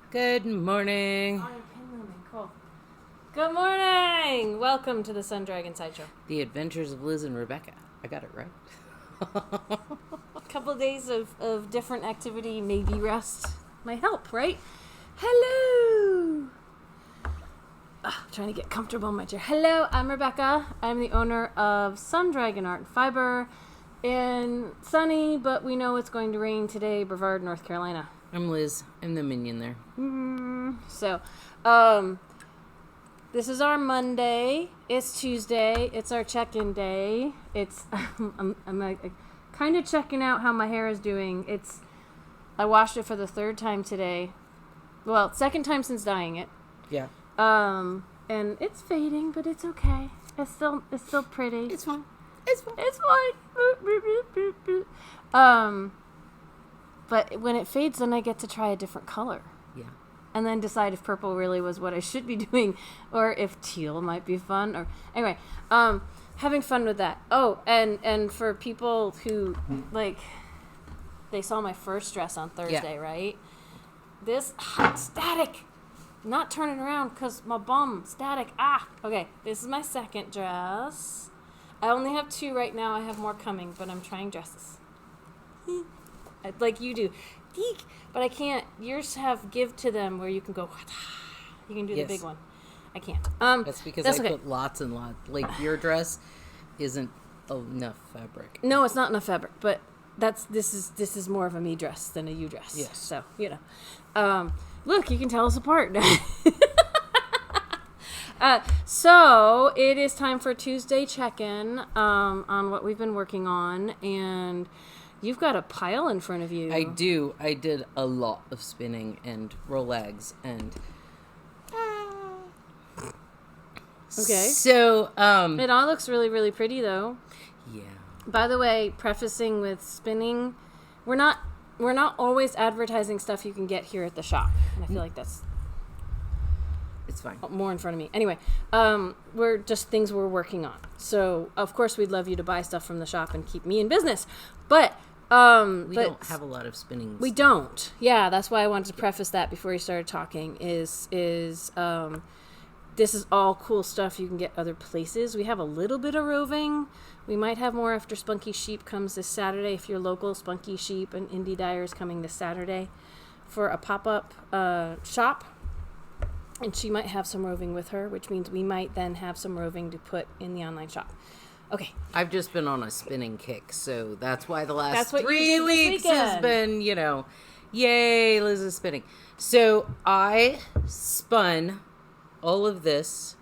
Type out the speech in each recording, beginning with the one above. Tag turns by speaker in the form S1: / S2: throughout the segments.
S1: Good morning.
S2: Oh, your pin moving. Cool. Good morning. Welcome to the Sun Dragon Sideshow.
S1: The Adventures of Liz and Rebecca. I got it right.
S2: A couple of days of different activity, maybe rest, might help, right? Hello. Trying to get comfortable in my chair. Hello, I'm Rebecca. I'm the owner of Sun Dragon Art and Fiber in sunny, but we know it's going to rain today, Brevard, North Carolina.
S1: I'm Liz. I'm the minion there.
S2: So, this is our Monday. It's Tuesday. It's our check-in day. It's I'm kind of checking out how my hair is doing. I washed it for the third time today. Well, second time since dyeing it.
S1: Yeah.
S2: And it's fading, but it's okay. It's still pretty.
S1: It's fine.
S2: It's fine. But when it fades, then I get to try a different color.
S1: Yeah.
S2: And then decide if purple really was what I should be doing, or if teal might be fun. Or anyway, having fun with that. Oh, and for people who they saw my first dress on Thursday, right? This static, not turning around because my bum static. Okay. This is my second dress. I only have 2 right now. I have more coming, but I'm trying dresses. Like you do. But I can't. Yours have give to them where you can go, you can do the big one. I can't.
S1: That's because I put lots and lots. Like your dress isn't enough fabric.
S2: No, it's not enough fabric, but this is more of a me dress than a you dress.
S1: Yes.
S2: So, look, you can tell us apart. So it is time for Tuesday check-in on what we've been working on, and you've got a pile in front of you.
S1: I do. I did a lot of spinning and rollags and...
S2: Okay.
S1: So,
S2: it all looks really, really pretty, though.
S1: Yeah.
S2: By the way, prefacing with spinning, we're not always advertising stuff you can get here at the shop. And I feel like that's...
S1: It's fine.
S2: More in front of me. Anyway, we're just things we're working on. So, of course, we'd love you to buy stuff from the shop and keep me in business. But... we
S1: don't have a lot of spinning.
S2: We don't. Yeah, that's why I wanted to preface that before you started talking. Is this is all cool stuff you can get other places. We have a little bit of roving. We might have more after Spunky Sheep comes this Saturday. If you're local, Spunky Sheep and Indie Dyer is coming this Saturday for a pop-up shop. And she might have some roving with her, which means we might then have some roving to put in the online shop. Okay.
S1: I've just been on a spinning kick, so that's why the last 3
S2: 3
S1: weeks has been, yay, Liz is spinning. So I spun all of this,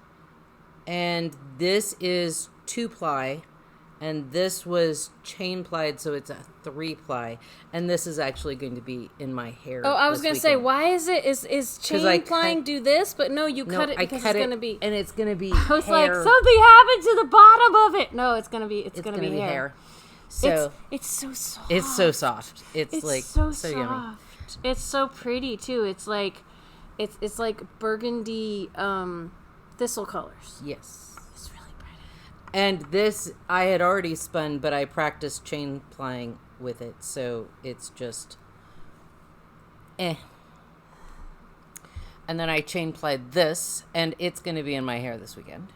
S1: and this is 2-ply, and this was chain plied, so it's a 3-ply, and this is actually going to be in my hair.
S2: Oh, I was going to say, why is chain plying do this? But no, you cut it because it's going to be...
S1: And it's going to be
S2: I was
S1: hair.
S2: like, something happened to the bottom of it. No, it's going to be hair.
S1: So
S2: it's so soft.
S1: It's so soft. It's like so
S2: soft.
S1: yummy.
S2: It's so pretty too. It's like burgundy thistle colors.
S1: Yes.
S2: It's really pretty.
S1: And this I had already spun, but I practiced chain plying with it, so it's just And then I chain plied this, and it's going to be in my hair this weekend.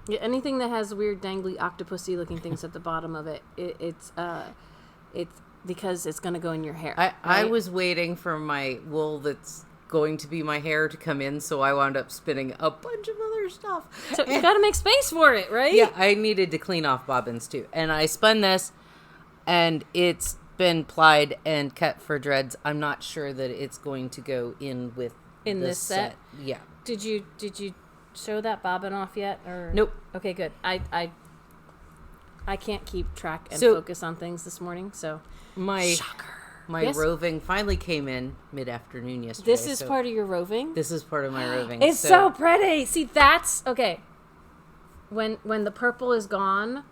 S2: Yeah, anything that has weird dangly octopusy looking things at the bottom of it, it's because it's going to go in your hair.
S1: I was waiting for my wool that's going to be my hair to come in, so I wound up spinning a bunch of other stuff.
S2: So you got to make space for it, right?
S1: Yeah, I needed to clean off bobbins too. And I spun this, and it's been plied and cut for dreads. I'm not sure that it's going to go in with
S2: this set.
S1: Yeah.
S2: Did you show that bobbin off yet? Or
S1: nope.
S2: Okay, good. I can't keep track and focus on things this morning, so shocker.
S1: My roving finally came in mid-afternoon yesterday.
S2: This is part of your roving?
S1: This is part of my roving.
S2: It's so pretty. See, that's... Okay. When the purple is gone,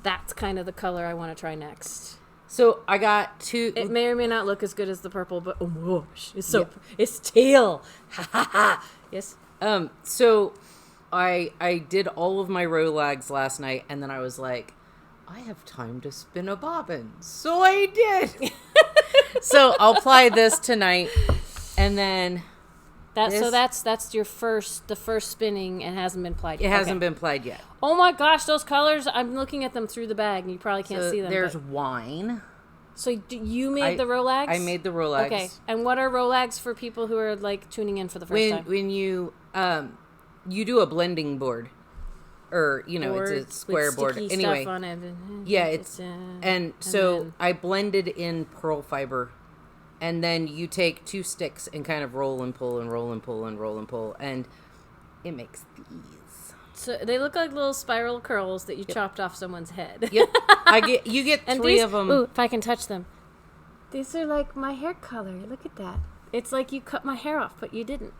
S2: that's kind of the color I want to try next.
S1: So I got 2...
S2: It may or may not look as good as the purple, but oh my gosh. It's so... Yep. It's teal. Ha ha ha. Yes?
S1: So I did all of my rollags last night, and then I was like, I have time to spin a bobbin. So I did. So I'll apply this tonight, and then
S2: That's your the first spinning and hasn't been plied yet.
S1: It hasn't been plied yet.
S2: Oh my gosh, those colors! I'm looking at them through the bag, and you probably can't see them.
S1: There's wine.
S2: So you made the Rolags?
S1: I made the Rolags.
S2: Okay. And what are Rolags for people who are like tuning in for the first time?
S1: When you do a blending board, or it's a square board. Anyway,
S2: stuff on it.
S1: Yeah, so I blended in pearl fiber, and then you take 2 sticks and kind of roll and pull and roll and pull and roll and pull, and it makes these.
S2: So they look like little spiral curls that you chopped off someone's head.
S1: Yep. You get and 3 of them.
S2: Ooh, if I can touch them. These are like my hair color. Look at that. It's like you cut my hair off, but you didn't.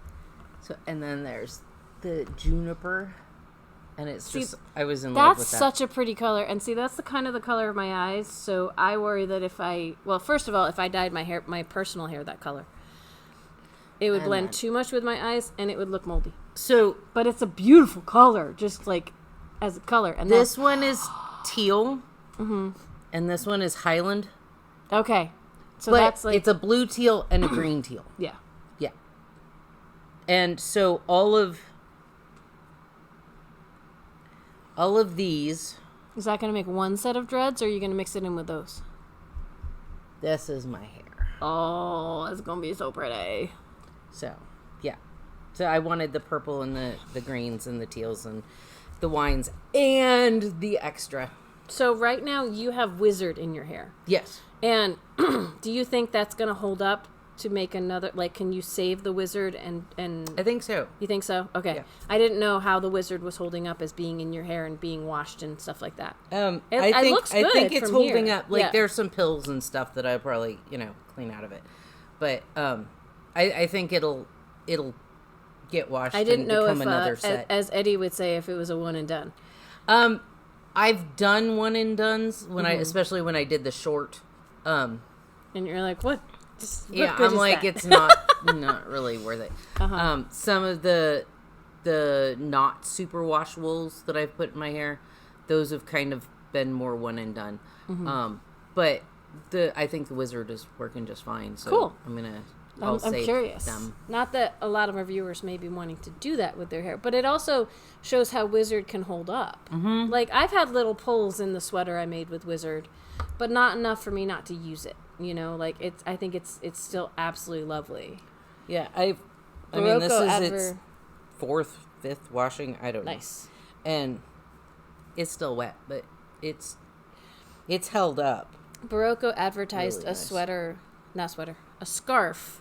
S1: So and then there's the juniper, and it's I was in love with that.
S2: That's such a pretty color. And see, that's the color of my eyes. So I worry that first of all, if I dyed my personal hair that color, it would blend too much with my eyes, and it would look moldy.
S1: But
S2: it's a beautiful color, just like as a color. And
S1: this one is teal, and this one is Highland.
S2: Okay, so
S1: but
S2: that's like
S1: it's a blue teal and a green teal.
S2: Yeah.
S1: And so all of these.
S2: Is that going to make one set of dreads, or are you going to mix it in with those?
S1: This is my hair.
S2: Oh, it's going to be so pretty.
S1: So, yeah. So I wanted the purple and the greens and the teals and the wines and the extra.
S2: So right now you have wizard in your hair.
S1: Yes.
S2: And do you think that's going to hold up to make another, like, can you save the wizard and
S1: I think so.
S2: You think so? Okay.
S1: Yeah.
S2: I didn't know how the wizard was holding up as being in your hair and being washed and stuff like that.
S1: I
S2: looks good
S1: think it's
S2: from
S1: holding
S2: here.
S1: up. Like there's some pills and stuff that I probably, clean out of it. But I think it'll get washed.
S2: I didn't know if
S1: another set.
S2: as Eddie would say, if it was a one and done.
S1: I've done one and dones especially when I did the short.
S2: And you're like, what?
S1: I'm like, it's not really worth it. Some of the not super wash wools that I've put in my hair, those have kind of been more one and done. But I think the wizard is working just fine. So
S2: cool.
S1: I'm
S2: curious.
S1: Them.
S2: Not that a lot of our viewers may be wanting to do that with their hair, but it also shows how wizard can hold up. Like, I've had little pulls in the sweater I made with wizard, but not enough for me not to use it. I think it's still absolutely lovely.
S1: Yeah, this is its 4th, 5th washing. I don't know.
S2: Nice.
S1: And it's still wet, but it's held up.
S2: Berroco advertised
S1: really
S2: a scarf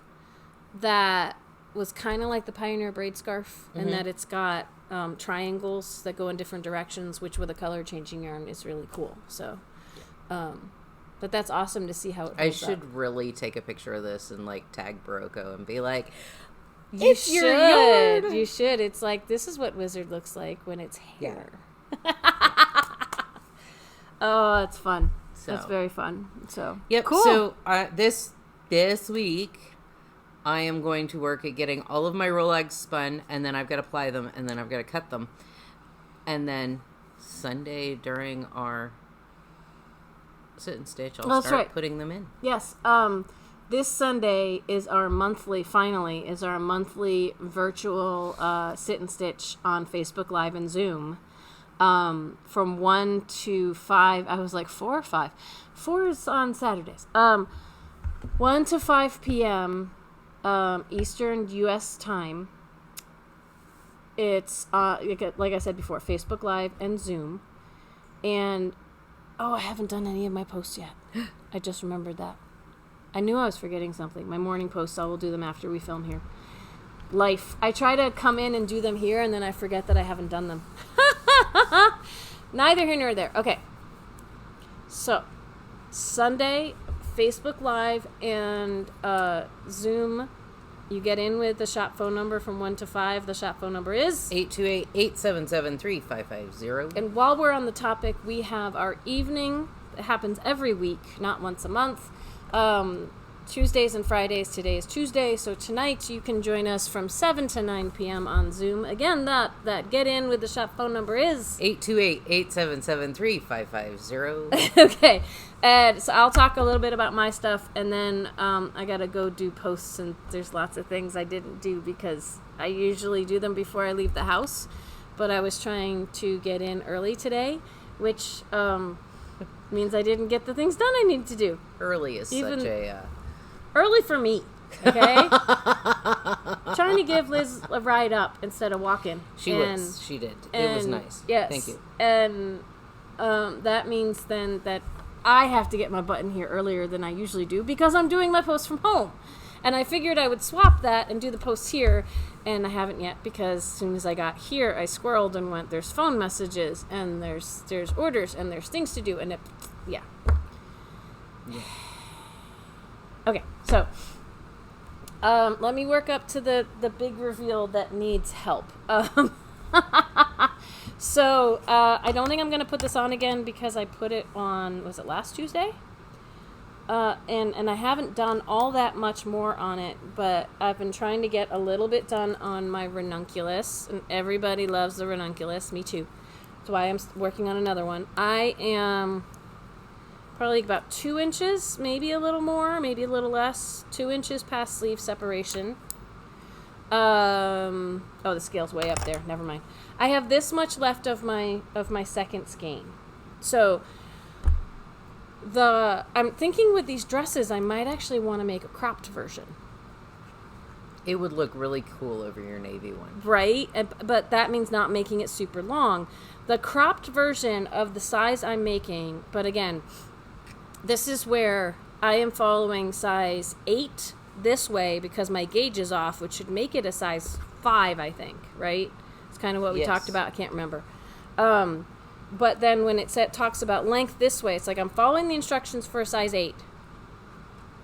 S2: that was kind of like the Pioneer braid scarf, in that it's got triangles that go in different directions, which with a color changing yarn is really cool. So, but that's awesome to see how it holds
S1: I should
S2: up.
S1: really take a picture of this and tag Berroco and be like,
S2: your yarn. You should. It's like, this is what wizard looks like when it's hair. Yeah. Oh, that's fun. So. That's very fun. So
S1: yep.
S2: Cool.
S1: So this week, I am going to work at getting all of my Rolags spun, and then I've got to apply them, and then I've got to cut them, and then Sunday during our sit and stitch, I'll start putting them in.
S2: Yes. This Sunday is our monthly virtual sit and stitch on Facebook Live and Zoom. From 1 to 5, I was like 4 or 5. 4 is on Saturdays. 1 to 5 p.m. Eastern U.S. time. It's, like I said before, Facebook Live and Zoom. And, I haven't done any of my posts yet. I just remembered that. I knew I was forgetting something. My morning posts, I will do them after we film here. Life. I try to come in and do them here, and then I forget that I haven't done them. Neither here nor there. Okay. So, Sunday, Facebook Live and Zoom. You get in with the shop phone number from 1 to 5. The shop phone number is
S1: 828-877-3550.
S2: And while we're on the topic, we have our evening. It happens every week, not once a month. Tuesdays and Fridays. Today is Tuesday, so tonight you can join us from 7 to 9 p.m. on Zoom. Again, that get in with the shop phone number is
S1: 828-877-3550.
S2: Okay, and so I'll talk a little bit about my stuff, and then I gotta go do posts, and there's lots of things I didn't do because I usually do them before I leave the house, but I was trying to get in early today, which means I didn't get the things done I need to do.
S1: Early is such a...
S2: Early for me, okay? Trying to give Liz a ride up instead of walking.
S1: She did. It was nice.
S2: Yes.
S1: Thank you.
S2: And that means then that I have to get my butt in here earlier than I usually do because I'm doing my post from home. And I figured I would swap that and do the post here, and I haven't yet because as soon as I got here, I squirreled and went, there's phone messages, and there's orders, and there's things to do, and it, yeah. Okay, so let me work up to the big reveal that needs help. So I don't think I'm going to put this on again because I put it on, was it last Tuesday? And I haven't done all that much more on it, but I've been trying to get a little bit done on my Ranunculus, and everybody loves the Ranunculus, me too. That's why I'm working on another one. I am probably about 2 inches, maybe a little more, maybe a little less, 2 inches past sleeve separation. Oh, the scale's way up there. Never mind. I have this much left of my second skein. So I'm thinking with these dresses, I might actually want to make a cropped version.
S1: It would look really cool over your navy one.
S2: Right? But that means not making it super long. The cropped version of the size I'm making, but again, this is where I am following size 8 this way because my gauge is off, which should make it a size 5, I think, right? It's kind of what we talked about. I can't remember. But then when it talks about length this way, it's like I'm following the instructions for a size 8.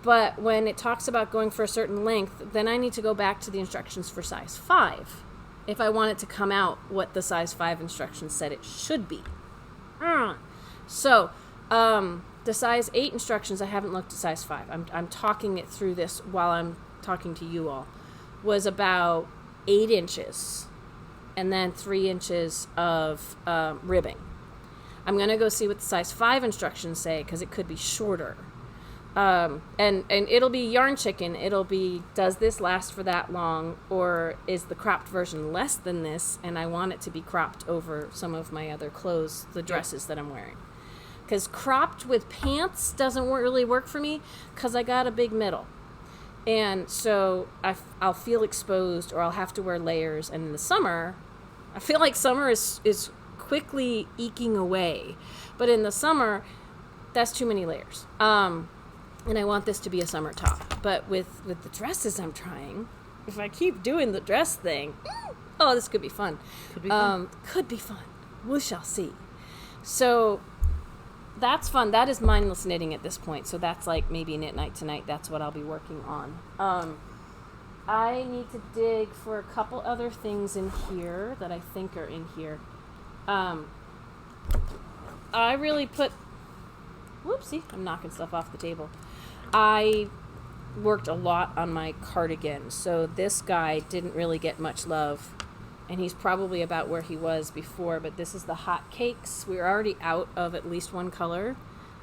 S2: But when it talks about going for a certain length, then I need to go back to the instructions for size 5 if I want it to come out what the size 5 instructions said it should be. So, the size 8 instructions, I haven't looked at size 5. I'm talking it through this while I'm talking to you all. Was about 8 inches and then 3 inches of ribbing. I'm going to go see what the size 5 instructions say because it could be shorter. And it'll be yarn chicken. It'll be, does this last for that long, or is the cropped version less than this and I want it to be cropped over some of my other clothes, the dresses that I'm wearing. Because cropped with pants doesn't really work for me because I got a big middle. And so I'll feel exposed or I'll have to wear layers. And in the summer, I feel like summer is quickly eking away. But in the summer, that's too many layers. And I want this to be a summer top. But with the dresses I'm trying, if I keep doing the dress thing, this could be fun. Could be fun. Could be fun. We shall see. So that's fun. That is mindless knitting at this point. So that's like maybe knit night tonight. That's what I'll be working on. I need to dig for a couple other things in here that I think are in here. I really put... Whoopsie. I'm knocking stuff off the table. I worked a lot on my cardigan. So this guy didn't really get much love. And he's probably about where he was before, but this is the hot cakes. We're already out of at least one color,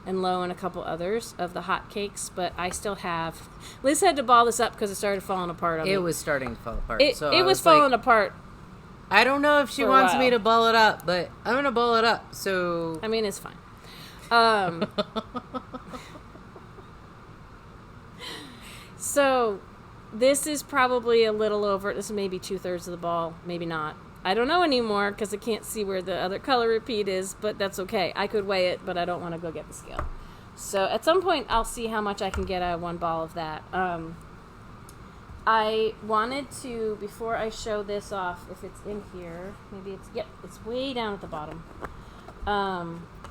S2: and low in a couple others of the hot cakes, but I still have... Liz had to ball this up because it started falling apart on me.
S1: It was starting to fall apart.
S2: It was falling apart.
S1: I don't know if she wants me to ball it up, but I'm going to ball it up, so...
S2: I mean, it's fine. So... This is probably a little over. This is maybe 2/3 of the ball. Maybe not. I don't know anymore because I can't see where the other color repeat is, but that's okay. I could weigh it, but I don't want to go get the scale. So at some point, I'll see how much I can get out of one ball of that. I wanted to, before I show this off, if it's in here, maybe it's, yep, it's way down at the bottom.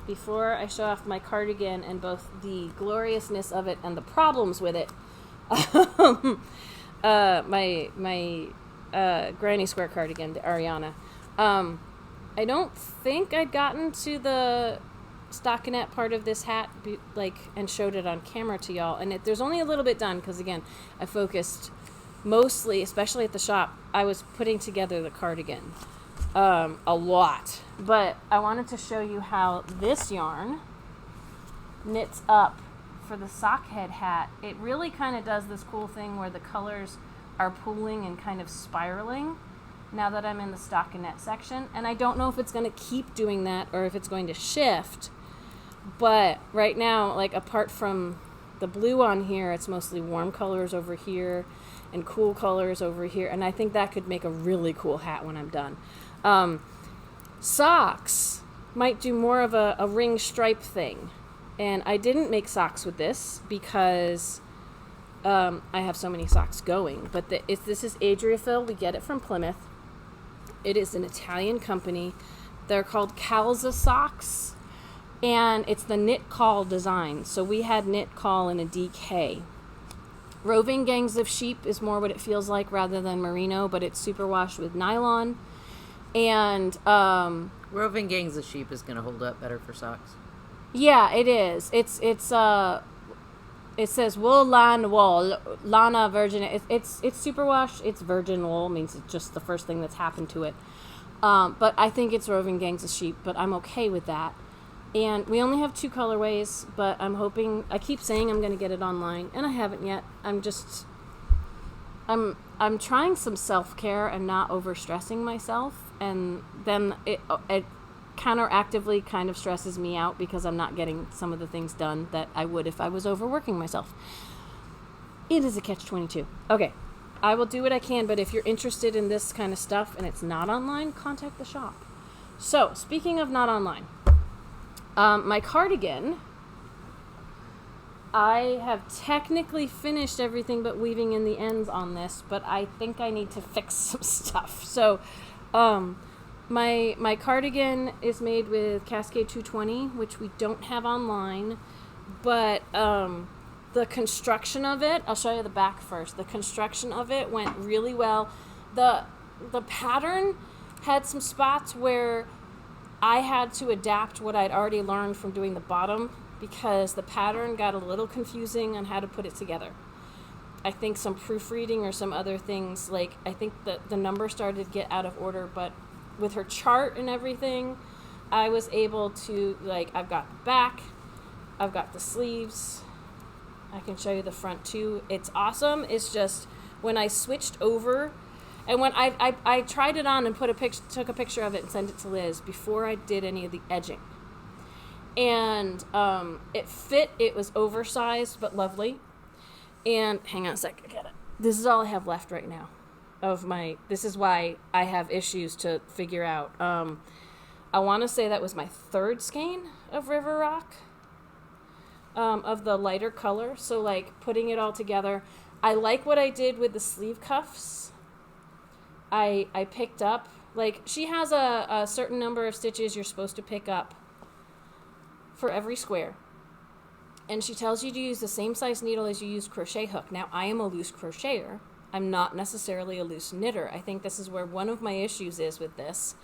S2: Before I show off my cardigan and both the gloriousness of it and the problems with it, my granny square cardigan, the Ariana. I don't think I'd gotten to the stockinette part of this hat, and showed it on camera to y'all. And there's only a little bit done because, again, I focused mostly, especially at the shop, I was putting together the cardigan a lot. But I wanted to show you how this yarn knits up for the sock head hat. It really kind of does this cool thing where the colors are pooling and kind of spiraling now that I'm in the stockinette section. And I don't know if it's going to keep doing that or if it's going to shift. But right now, like, apart from the blue on here, it's mostly warm colors over here and cool colors over here. And I think that could make a really cool hat when I'm done. Socks might do more of a ring stripe thing. And I didn't make socks with this because I have so many socks going. But this is Adriafil. We get it from Plymouth. It is an Italian company. They're called Calza socks. And it's the knit call design. So we had knit call in a DK. Roving Gangs of Sheep is more what it feels like rather than merino, but it's superwashed with nylon. And
S1: Roving Gangs of Sheep is going to hold up better for socks.
S2: Yeah, it is. It says wool, line, wool, lana, virgin. It's superwash. It's virgin wool, means it's just the first thing that's happened to it. But I think it's Roving Gangs of Sheep, but I'm okay with that. And we only have 2 colorways, but I'm hoping, I keep saying I'm going to get it online, and I haven't yet. I'm trying some self-care and not overstressing myself, and then it counteractively kind of stresses me out because I'm not getting some of the things done that I would if I was overworking myself. It is a catch-22. Okay, I will do what I can, but if you're interested in this kind of stuff and it's not online, contact the shop. So, speaking of not online, my cardigan, I have technically finished everything but weaving in the ends on this, but I think I need to fix some stuff. So, my cardigan is made with Cascade 220, which we don't have online, but the construction of it, I'll show you the back first. The construction of it went really well. The pattern had some spots where I had to adapt what I'd already learned from doing the bottom because the pattern got a little confusing on how to put it together. I think some proofreading or some other things, like I think the number started to get out of order, but with her chart and everything, I was able to, like, I've got the back, I've got the sleeves, I can show you the front too. It's awesome. It's just when I switched over, and when I tried it on and took a picture of it and sent it to Liz before I did any of the edging. And it fit. It was oversized but lovely. And hang on a sec, I get it. This is all I have left right now this is why I have issues to figure out. I want to say that was my 3rd skein of River Rock, of the lighter color. So, like, putting it all together. I like what I did with the sleeve cuffs. I picked up, like, she has a certain number of stitches you're supposed to pick up for every square. And she tells you to use the same size needle as you use crochet hook. Now, I am a loose crocheter. I'm not necessarily a loose knitter. I think this is where one of my issues is with this.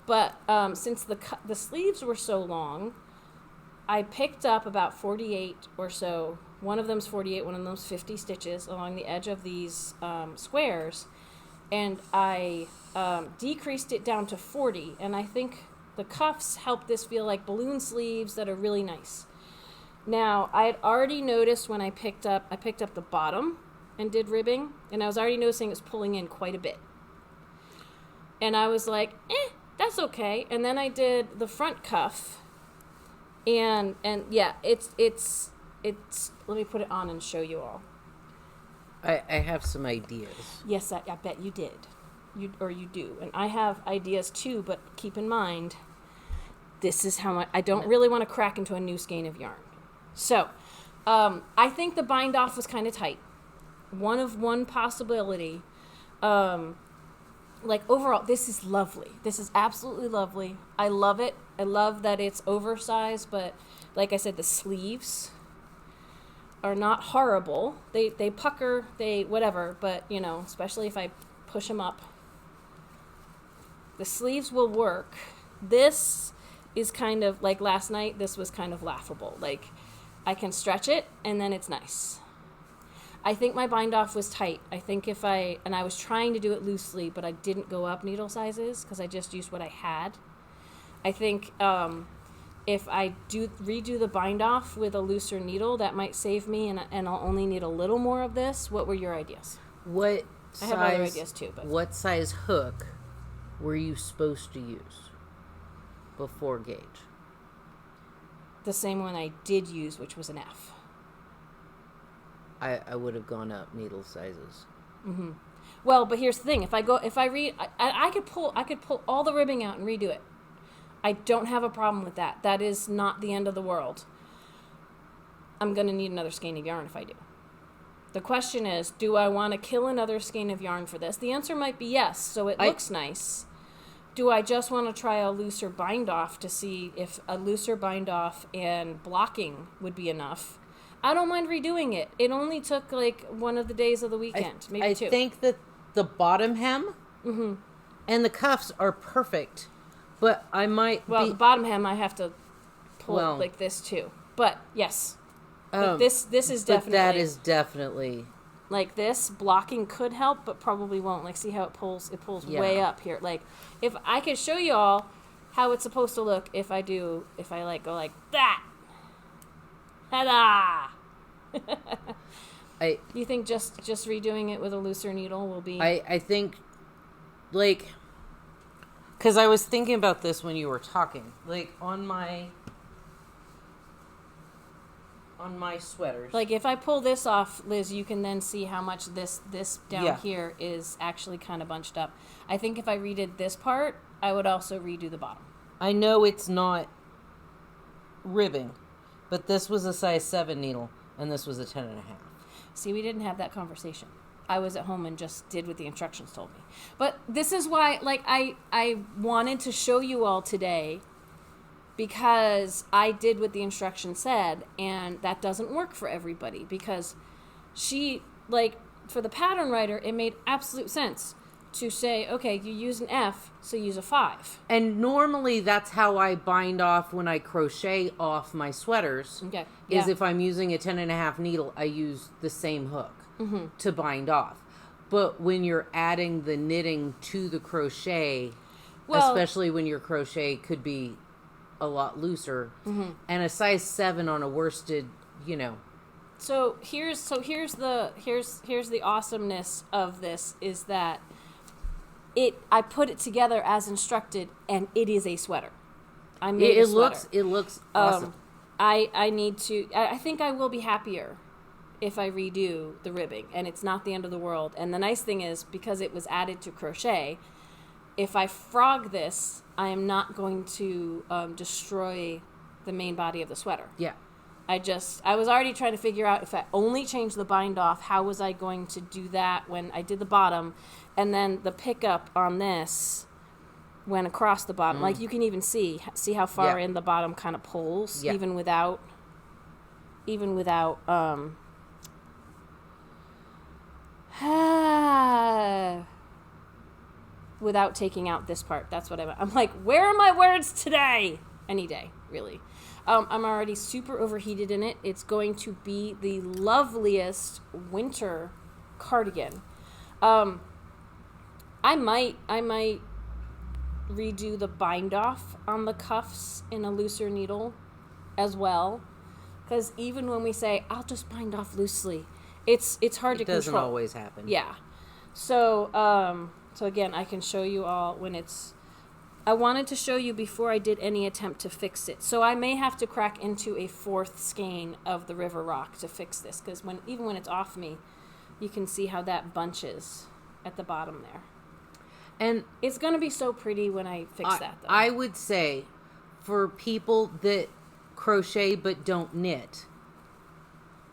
S2: But since the sleeves were so long, I picked up about 48 or so. One of them's 48, one of them's 50 stitches along the edge of these squares. And I decreased it down to 40. And I think the cuffs help this feel like balloon sleeves that are really nice. Now, I had already noticed when I picked up the bottom and did ribbing, and I was already noticing it was pulling in quite a bit. And I was like, that's okay. And then I did the front cuff, and yeah, it's let me put it on and show you all.
S1: I have some ideas.
S2: Yes, I bet you did. You do. And I have ideas too, but keep in mind, this is how much, I don't really want to crack into a new skein of yarn. So, I think the bind off was kind of tight. One possibility. Like, overall, this is lovely. This is absolutely lovely. I love it. I love that it's oversized, but like I said, the sleeves are not horrible. They pucker, whatever, but, you know, especially if I push them up. The sleeves will work. This is kind of, like last night, this was kind of laughable. Like, I can stretch it, and then it's nice. I think my bind off was tight. I think and I was trying to do it loosely, but I didn't go up needle sizes because I just used what I had. I think if I redo the bind off with a looser needle, that might save me, and I'll only need a little more of this. What were your ideas?
S1: I
S2: have other ideas too. But
S1: what size hook were you supposed to use before gauge?
S2: The same one I did use, which was an F.
S1: I would have gone up needle sizes.
S2: Mm-hmm. Well, but here's the thing: I could pull all the ribbing out and redo it. I don't have a problem with that. That is not the end of the world. I'm gonna need another skein of yarn if I do. The question is, do I want to kill another skein of yarn for this? The answer might be yes. So it looks nice. Do I just want to try a looser bind off to see if a looser bind off and blocking would be enough? I don't mind redoing it. It only took like one of the days of the weekend, maybe two.
S1: I think that the bottom hem and the cuffs are perfect, but I might
S2: the bottom hem I have to pull like this too. But yes, this is definitely.
S1: But that is definitely.
S2: Like this, blocking could help, but probably won't. Like, see how it pulls? It pulls way up here. Like, if I could show you all how it's supposed to look if I like go like that. Ta-da! You think just redoing it with a looser needle will be...
S1: I think, like... Because I was thinking about this when you were talking. Like, on my sweaters.
S2: Like, if I pull this off, Liz, you can then see how much this down here is actually kind of bunched up. I think if I redid this part, I would also redo the bottom.
S1: I know it's not ribbing, but this was a size 7 needle, and this was a 10.5.
S2: See, we didn't have that conversation. I was at home and just did what the instructions told me. But this is why, like, I wanted to show you all today because I did what the instructions said, and that doesn't work for everybody because she, like, for the pattern writer, it made absolute sense to say, okay, you use an F, so use a 5.
S1: And normally that's how I bind off when I crochet off my sweaters.
S2: Okay.
S1: Is if I'm using a 10.5 needle, I use the same hook to bind off. But when you're adding the knitting to the crochet, especially when your crochet could be a lot looser, and a size 7 on a worsted, you know.
S2: So here's the awesomeness of this is that I put it together as instructed, and it is a sweater. I made a sweater.
S1: It looks awesome.
S2: I think I will be happier if I redo the ribbing, and it's not the end of the world. And the nice thing is, because it was added to crochet, if I frog this, I am not going to destroy the main body of the sweater.
S1: Yeah.
S2: I was already trying to figure out if I only changed the bind off, how was I going to do that when I did the bottom, and then the pickup on this went across the bottom. Like, you can even see how far in the bottom kind of pulls, even without without taking out this part. That's what I'm like, where are my words today? Any day, really. I'm already super overheated in it. It's going to be the loveliest winter cardigan. I might redo the bind off on the cuffs in a looser needle as well, because even when we say I'll just bind off loosely, it's hard to control. It
S1: doesn't always happen.
S2: Yeah. So again, I can show you all when it's. I wanted to show you before I did any attempt to fix it. So I may have to crack into a 4th skein of the River Rock to fix this, because even when it's off me, you can see how that bunches at the bottom there. And it's going to be so pretty when I fix that, though.
S1: I would say for people that crochet but don't knit,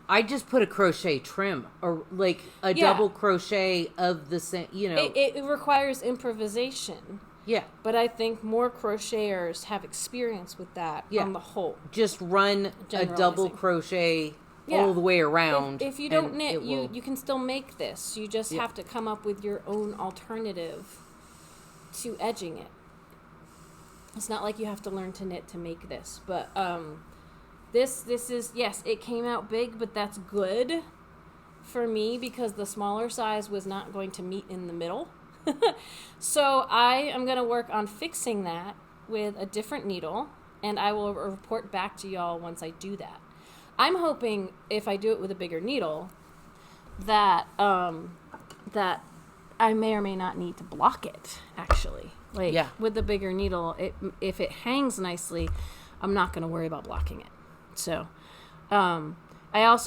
S1: I just put a crochet trim or like a double crochet of the same, you know.
S2: It requires improvisation.
S1: Yeah.
S2: But I think more crocheters have experience with that on the whole.
S1: Just run a double crochet all the way around.
S2: If you don't knit, you can still make this. You just have to come up with your own alternative to edging it. It's not like you have to learn to knit to make this, but this is, yes, it came out big, but that's good for me because the smaller size was not going to meet in the middle. So I am going to work on fixing that with a different needle, and I will report back to y'all once I do that. I'm hoping if I do it with a bigger needle that that I may or may not need to block it, actually. Like, with the bigger needle, if it hangs nicely, I'm not going to worry about blocking it. So,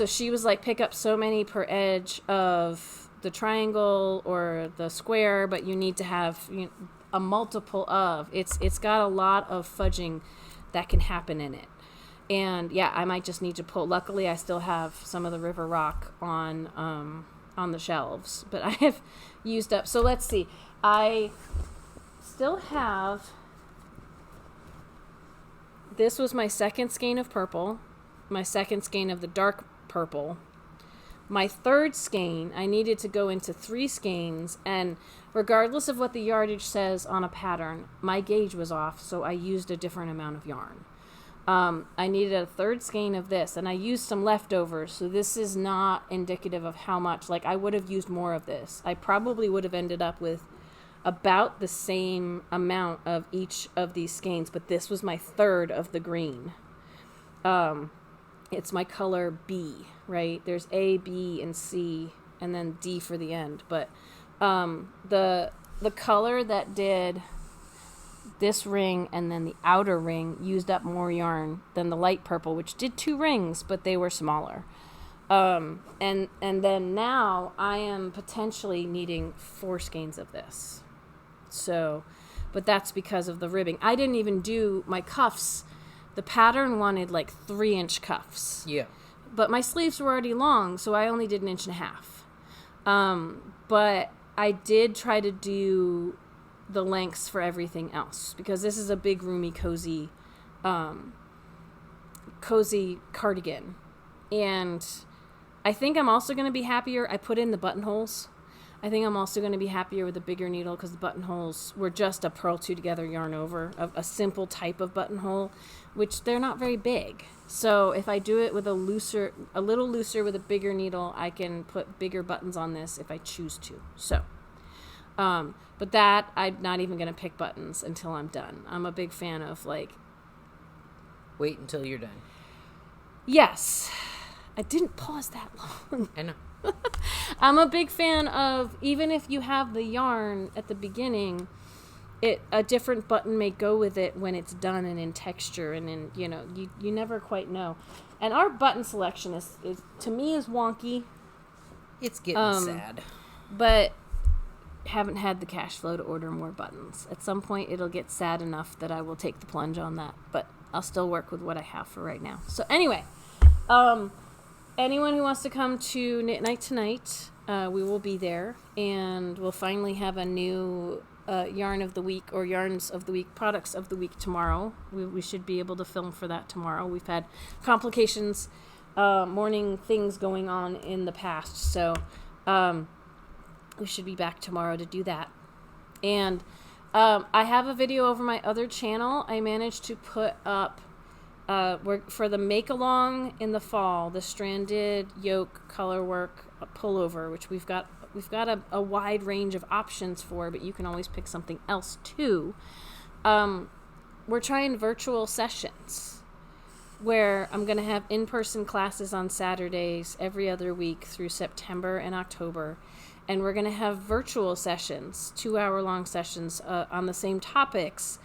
S2: she was like, pick up so many per edge of the triangle or the square, but you need to have a multiple of. It's got a lot of fudging that can happen in it. And yeah, I might just need to pull. Luckily, I still have some of the river rock on the shelves, but I have used up. So let's see. I still have. This was my second skein of purple, my second skein of the dark purple. My third skein, I needed to go into 3 skeins, and regardless of what the yardage says on a pattern, my gauge was off, so I used a different amount of yarn. I needed a third skein of this, and I used some leftovers, so this is not indicative of how much. Like, I would have used more of this. I probably would have ended up with about the same amount of each of these skeins, but this was my third of the green. It's my color B, right? There's A, B, and C, and then D for the end. But the color that did this ring and then the outer ring used up more yarn than the light purple, which did 2 rings, but they were smaller. And then now I am potentially needing 4 skeins of this. So, but that's because of the ribbing. I didn't even do my cuffs. The pattern wanted like 3-inch cuffs.
S1: Yeah.
S2: But my sleeves were already long, so I only did 1.5 inches. But I did try to do the lengths for everything else because this is a big, roomy, cozy cardigan. And I think I'm also going to be happier. I put in the buttonholes. I think I'm also going to be happier with a bigger needle because the buttonholes were just a purl 2 together yarn over, a simple type of buttonhole, which they're not very big. So if I do it with a little looser with a bigger needle, I can put bigger buttons on this if I choose to. So, but that, I'm not even going to pick buttons until I'm done. I'm a big fan of like...
S1: Wait until you're done.
S2: Yes. I didn't pause that long.
S1: I know.
S2: I'm a big fan of, even if you have the yarn at the beginning, a different button may go with it when it's done and in texture and in, you never quite know. And our button selection is to me is wonky.
S1: It's getting sad.
S2: But haven't had the cash flow to order more buttons. At some point it'll get sad enough that I will take the plunge on that, but I'll still work with what I have for right now. So anyway, anyone who wants to come to Knit Night tonight, we will be there, and we'll finally have a new yarn of the week or yarns of the week, products of the week tomorrow. We should be able to film for that tomorrow. We've had complications, morning things going on in the past, so we should be back tomorrow to do that. And I have a video over my other channel. I managed to put up for the make-along in the fall, the stranded yoke colorwork pullover, which we've got a wide range of options for, but you can always pick something else too. We're trying virtual sessions where I'm going to have in-person classes on Saturdays every other week through September and October, and we're going to have virtual sessions, 2-hour-long sessions on the same topics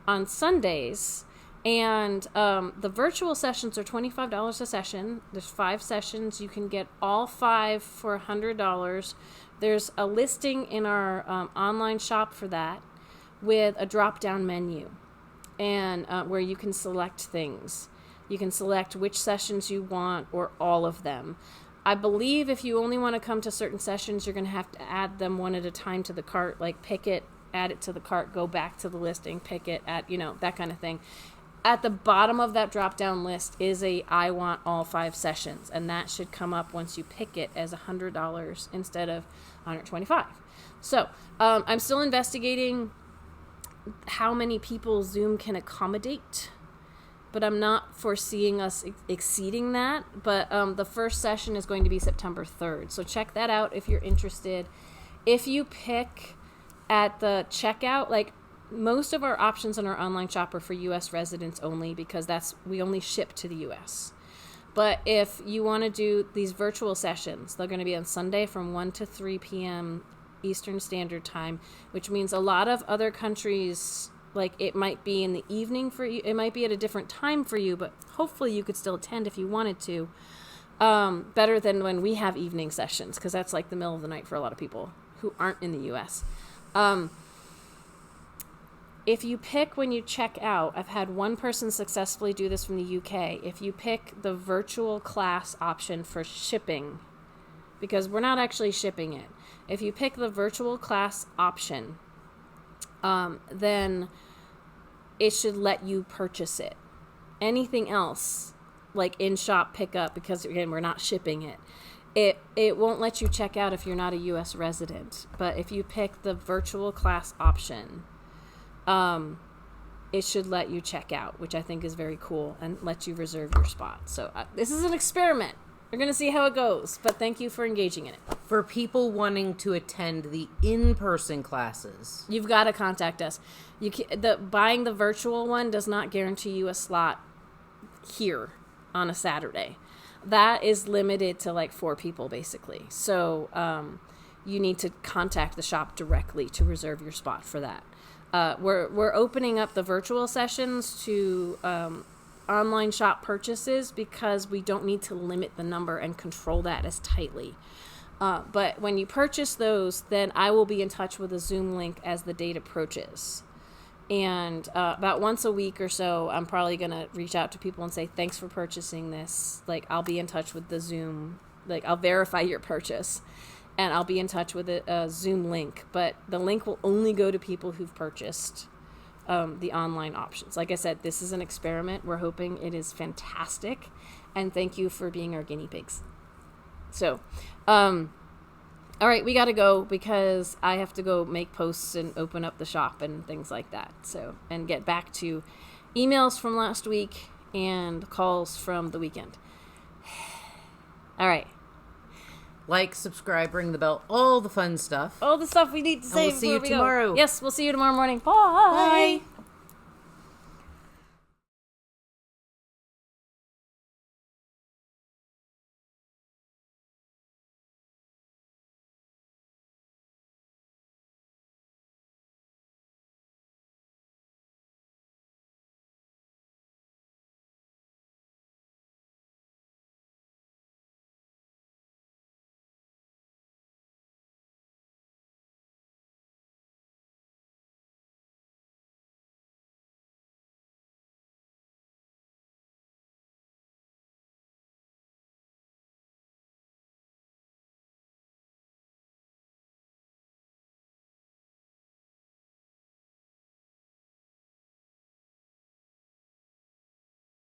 S2: on Sundays. And the virtual sessions are $25 a session. There's 5 sessions. You can get all 5 for $100. There's a listing in our online shop for that with a drop-down menu, and where you can select things. You can select which sessions you want or all of them. I believe if you only want to come to certain sessions, you're going to have to add them one at a time to the cart, like pick it, add it to the cart, go back to the listing, pick it, add, that kind of thing. At the bottom of that drop-down list is I want all 5 sessions, and that should come up once you pick it as $100 instead of $125. So I'm still investigating how many people Zoom can accommodate, but I'm not foreseeing us exceeding that. But the first session is going to be September 3rd. So check that out if you're interested. If you pick at the checkout, like most of our options on our online shop are for U.S. residents only, because we only ship to the U.S. But if you want to do these virtual sessions, they're going to be on Sunday from 1 to 3 p.m. Eastern Standard Time, which means a lot of other countries, like it might be in the evening for you, it might be at a different time for you, but hopefully you could still attend if you wanted to. Better than when we have evening sessions, because that's like the middle of the night for a lot of people who aren't in the U.S. If you pick when you check out, I've had one person successfully do this from the UK. If you pick the virtual class option for shipping, because we're not actually shipping it. If you pick the virtual class option, then it should let you purchase it. Anything else, like in-shop pickup, because again, we're not shipping it, it won't let you check out if you're not a U.S. resident. But if you pick the virtual class option, it should let you check out, which I think is very cool, and let you reserve your spot. So this is an experiment. We're going to see how it goes, but thank you for engaging in it.
S1: For people wanting to attend the in-person classes,
S2: you've got to contact us. Buying the virtual one does not guarantee you a slot here on a Saturday. That is limited to like 4 people, basically. So you need to contact the shop directly to reserve your spot for that. We're opening up the virtual sessions to online shop purchases, because we don't need to limit the number and control that as tightly. But when you purchase those, then I will be in touch with a Zoom link as the date approaches. And about once a week or so, I'm probably going to reach out to people and say, thanks for purchasing this. Like, I'll be in touch with the Zoom, like, I'll verify your purchase. And I'll be in touch with a Zoom link. But the link will only go to people who've purchased the online options. Like I said, this is an experiment. We're hoping it is fantastic. And thank you for being our guinea pigs. So, all right, we got to go, because I have to go make posts and open up the shop and things like that. So, and get back to emails from last week and calls from the weekend. All right.
S1: Like, subscribe, ring the bell, all the fun stuff.
S2: All the stuff we need to say.
S1: And we'll see you tomorrow.
S2: Yes, we'll see you tomorrow morning. Bye.
S1: Bye.